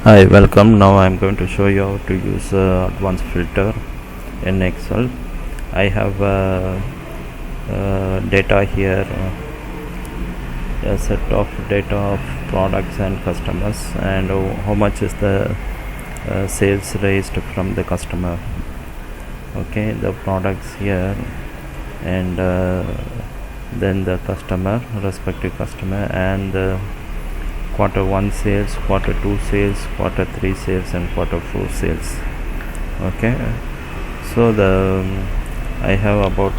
Hi, welcome. Now I am going to show you how to use advanced filter in Excel. I have data here, a set of data of products and customers, and how much is the sales raised from the customer. Okay, the products here, and then the customer, respective customer, and quarter 1 sales, quarter 2 sales, quarter 3 sales, and quarter 4 sales. Okay, so I have about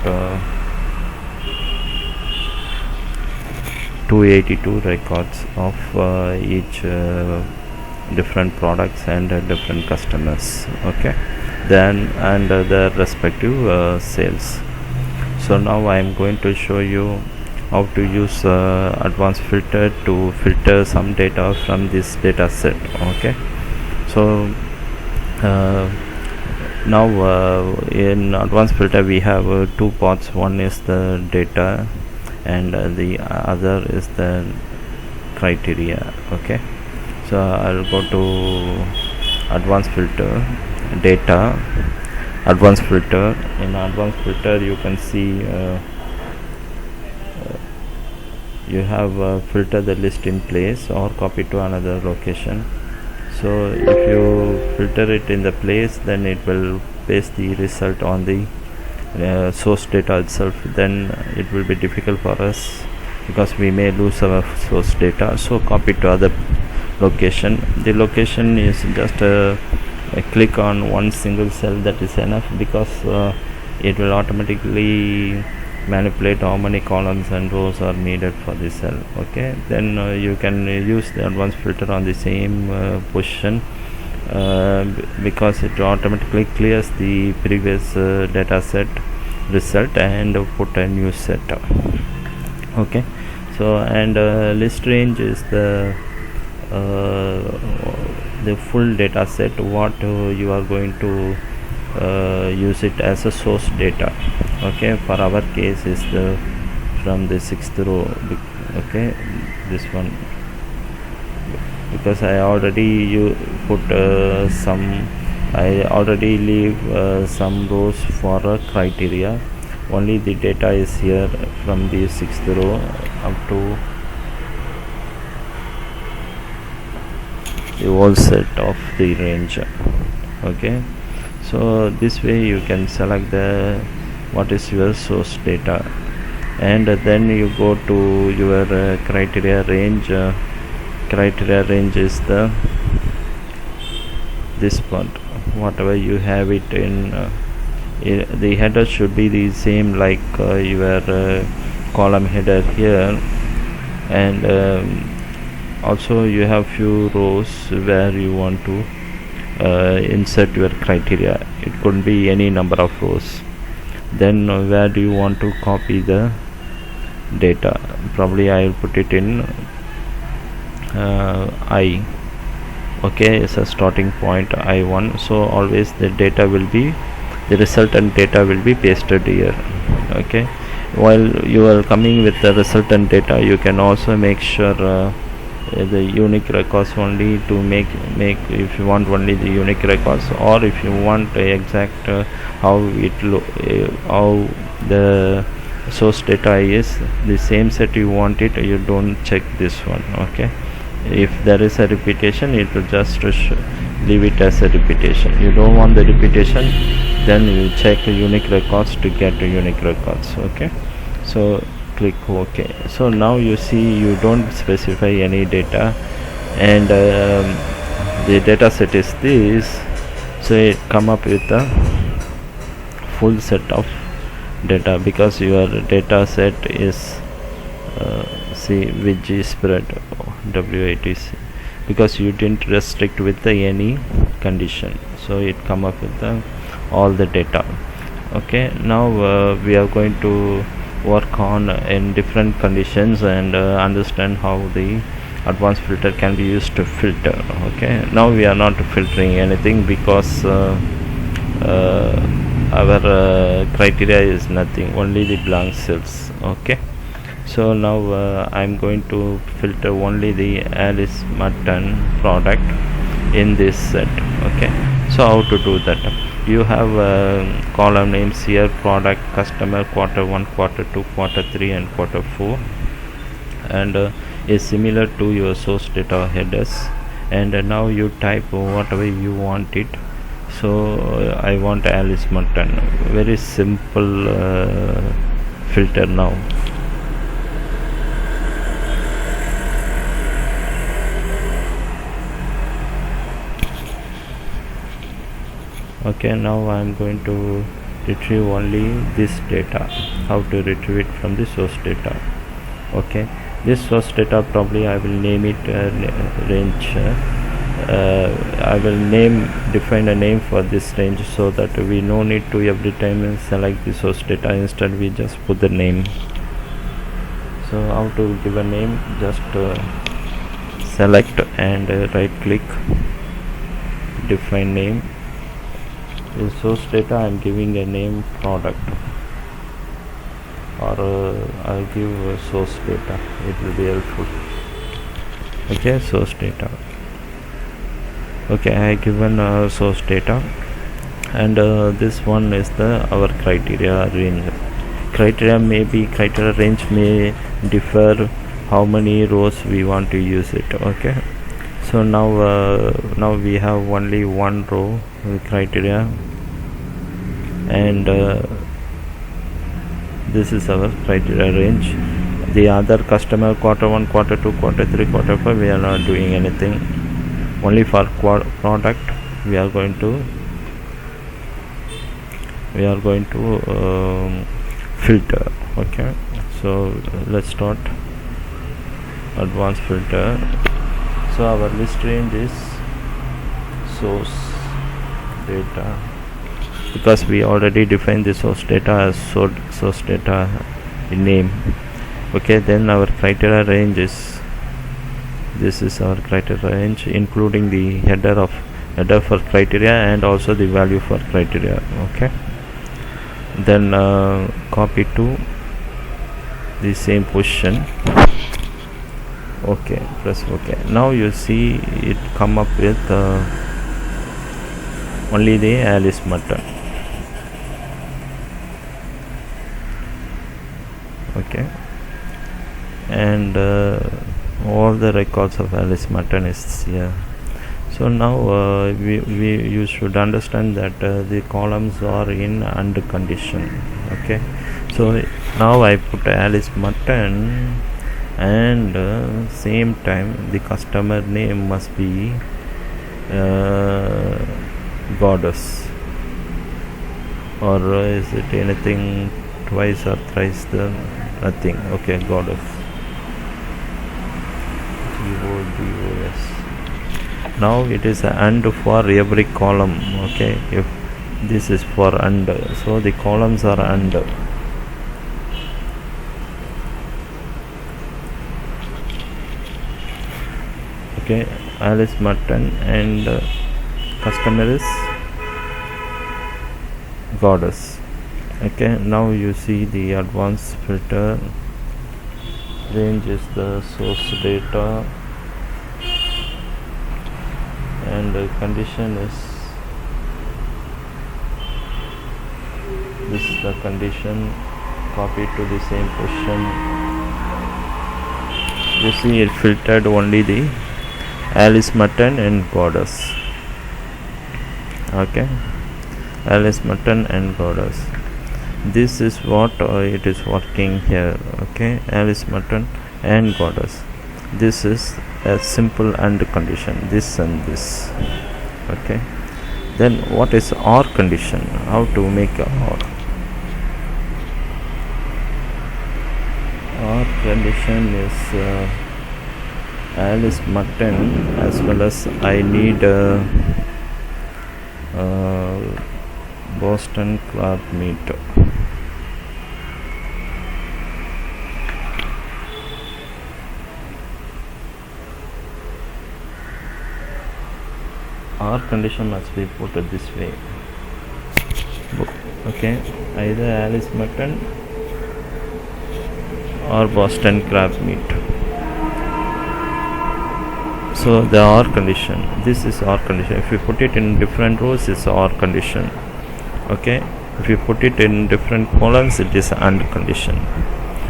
282 records of each different products and different customers. Okay, then and their respective sales. So now I am going to show you how to use advanced filter to filter some data from this data set. Okay, so now in advanced filter we have two parts. One is the data and the other is the criteria. Okay, so I'll go to advanced filter, data, advanced filter. In advanced filter you can see you have filter the list in place or copy to another location. So if you filter it in the place, then it will paste the result on the source data itself. Then it will be difficult for us because we may lose our source data. So copy to other location. The location is just a click on one single cell, that is enough, because it will automatically manipulate how many columns and rows are needed for this cell. Okay, then you can use the advanced filter on the same position because it automatically clears the previous data set result and put a new set. Okay, so and list range is the full data set what you are going to use it as a source data. Okay, for our case is the from the 6th row. Okay, this one, because I already put I already leave some rows for a criteria. Only the data is here from the 6th row up to the whole set of the range. Okay, so this way you can select the what is your source data, and then you go to your criteria range. Criteria range is this part, whatever you have it in. The header should be the same like your column header here, and also you have few rows where you want to insert your criteria. It could be any number of rows. Then where do you want to copy the data? Probably I will put it in I. Okay, it's a starting point I1. So always the data will be, the resultant data will be pasted here. Okay, while you are coming with the resultant data, you can also make sure the unique records only to make if you want only the unique records, or if you want exact how how the source data is the same set you want it, you don't check this one. Okay, if there is a repetition, it will just leave it as a repetition. You don't want the repetition, then you check unique records to get unique records. Okay, so click OK. So now you see you don't specify any data, and the data set is this, so it come up with a full set of data because your data set is see VG spread WATC, because you didn't restrict with any condition, so it come up with all the data. Okay, now we are going to work on in different conditions and understand how the advanced filter can be used to filter. Okay, now we are not filtering anything because our criteria is nothing, only the blank cells. Okay, so now I'm going to filter only the Alice mutton product, in this set. Okay, so how to do that? You have column names here: product, customer, quarter 1, quarter 2, quarter 3 and quarter 4, and is similar to your source data headers. And now you type whatever you want it. So I want Alice Mutton. Very simple filter now. Okay, now I am going to retrieve only this data. How to retrieve it from the source data? Okay, this source data, probably I will name it range. I will define a name for this range, so that we no need to every time select the source data. Instead we just put the name. So how to give a name? Just select and right click, define name. In source data I am giving a name product, or I'll give source data, it will be helpful. Okay, source data. Okay, I given source data, and this one is our criteria range. Criteria range may differ how many rows we want to use it. Okay, so now we have only one row criteria, and this is our criteria range. The other customer, quarter 1, quarter 2, quarter 3, quarter 4, we are not doing anything. Only for product we are going to filter. Okay, so let's start advanced filter. So our list range is source data, because we already defined the source data as source data in name. Okay, then our criteria range is, this is our criteria range, including the header for criteria and also the value for criteria. Okay, then copy to the same position. Okay, press OK. Now you see it come up with only the Alice Mutton. Okay, and all the records of Alice Mutton is here. So now you should understand that the columns are in AND condition. Okay, so now I put Alice Mutton, and same time the customer name must be goddess, or is it anything twice or thrice? Nothing. Okay, goddess, GODOS. Now it is AND for every column. Okay, if this is for AND, so the columns are AND. Okay, Alice Mutton, and customer is goddess. Okay, now you see the advanced filter range is the source data, and the condition is, this is the condition, copy to the same position. You see it filtered only the Alice Mutton and goddess. Okay, Alice Mutton and goddess. This is what it is working here. Okay, Alice Mutton and goddess. This is a simple AND condition, this and this. Okay, then what is OR condition? How to make a OR? OR condition is Alice Mutton as well as I need Boston crab meat. Our condition must be put this way. Okay, either Alice Mutton or Boston crab meat. So the OR condition, this is OR condition. If you put it in different rows, it's OR condition. Okay, if you put it in different columns, it is AND condition.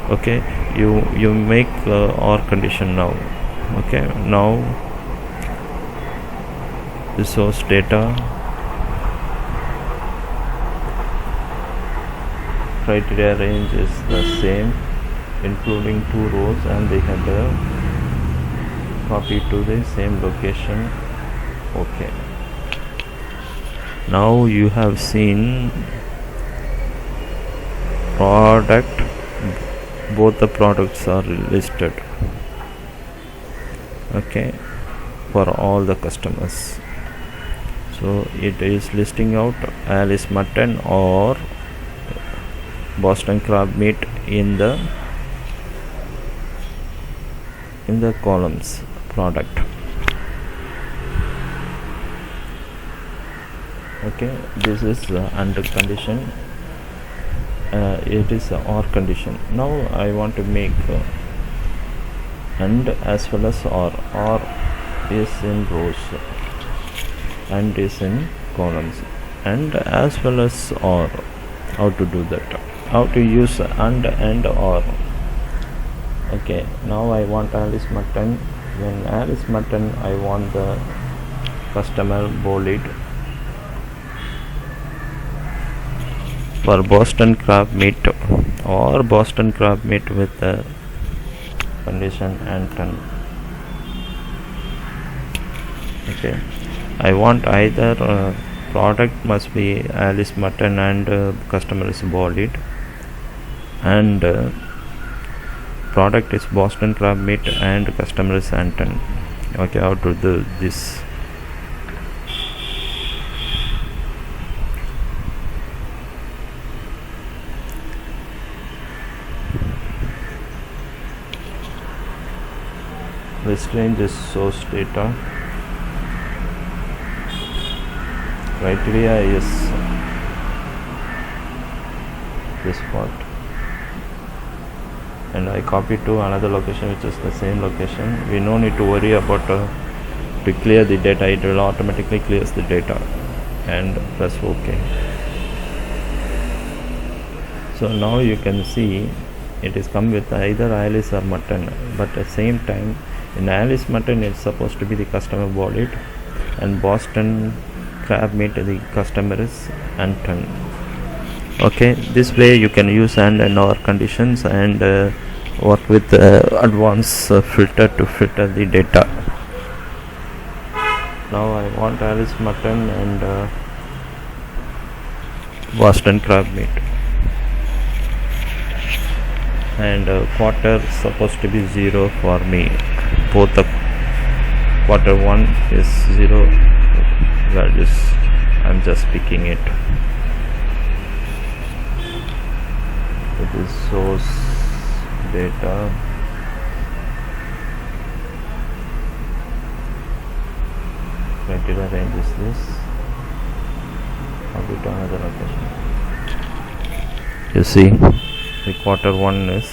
Okay, you make OR condition now. Okay, now the source data, criteria range is the same, including 2 rows, and they had copy to the same location. Okay, now you have seen product, both the products are listed. Okay, for all the customers. So it is listing out Alice mutton or Boston crab meat in the columns product. Okay, this is under condition. It is OR condition. Now I want to make AND as well as OR is in rows and is in columns, and as well as OR. How to do that? How to use AND and OR? Okay, now I want Alice mutton. When Alice mutton, I want the customer bolded. For Boston crab meat or Boston crab meat with the condition and ton. Okay, I want either product must be Alice mutton and customer is bolded, and product is Boston crab meat and customer is Anton. Okay, how to do this? Restrain this source data. Criteria is this part, and I copy to another location which is the same location. We no need to worry about to clear the data. It will automatically clears the data, and press OK. So now you can see it is come with either Alice or mutton, but at the same time in Alice mutton it's supposed to be the customer boarded, and Boston crab meat the customer is Anton. Okay, this way you can use AND and OR conditions and work with advanced filter to filter the data. Now I want Alice mutton and Boston crab meat, and quarter supposed to be 0 for me. Both the quarter 1 is 0 values. I'm just picking it. It is source data. Criteria range is this. I'll go to another location. You see, the quarter 1 is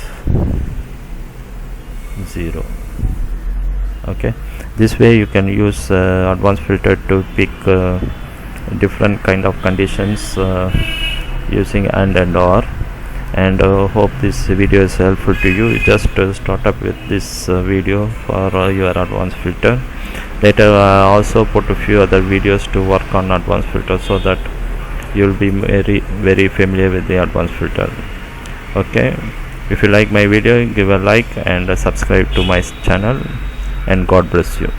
0. Okay, this way you can use advanced filter to pick different kind of conditions using AND and OR. And hope this video is helpful to you. Just start up with this video for your advanced filter. Later also put a few other videos to work on advanced filter, so that you'll be very familiar with the advanced filter. Okay, if you like my video, give a like and subscribe to my channel, and God bless you.